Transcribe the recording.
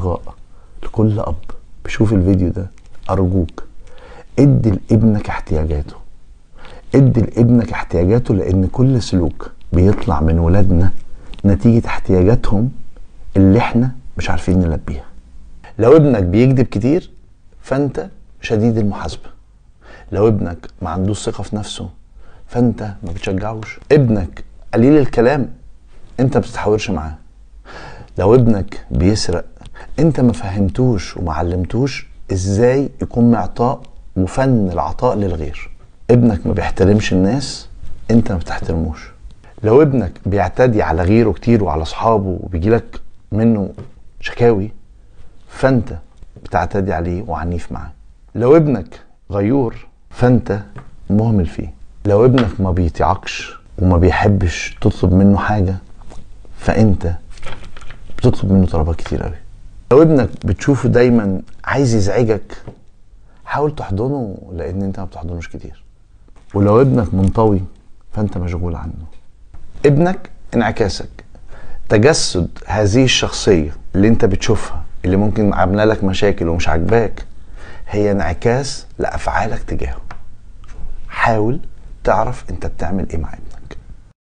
رجاء لكل اب بيشوف الفيديو ده، ارجوك ادي لابنك احتياجاته، ادي لابنك احتياجاته، لان كل سلوك بيطلع من ولادنا نتيجة احتياجاتهم اللي احنا مش عارفين نلبيها. لو ابنك بيكذب كتير فانت شديد المحاسبة. لو ابنك ما عندوش ثقة في نفسه فانت ما بتشجعوش. ابنك قليل الكلام انت ما بتتحاورش معاه. لو ابنك بيسرق انت ما فهمتوش وما علمتوش ازاي يكون معطاء وفن العطاء للغير. ابنك ما بيحترمش الناس انت ما بتحترموش. لو ابنك بيعتدي على غيره كتير وعلى اصحابه وبيجيلك منه شكاوي فانت بتعتدي عليه وعنيف معاه. لو ابنك غيور فانت مهمل فيه. لو ابنك ما بيطيعكش وما بيحبش تطلب منه حاجة فانت بتطلب منه طلبات كتير قوي. لو ابنك بتشوفه دايما عايز يزعجك حاول تحضنه لان انت ما بتحضنوش كتير. ولو ابنك منطوي فانت مشغول عنه. ابنك انعكاسك، تجسد هذه الشخصية اللي انت بتشوفها اللي ممكن عامله لك مشاكل ومش عاجباك هي انعكاس لأفعالك تجاهه. حاول تعرف انت بتعمل ايه معاك.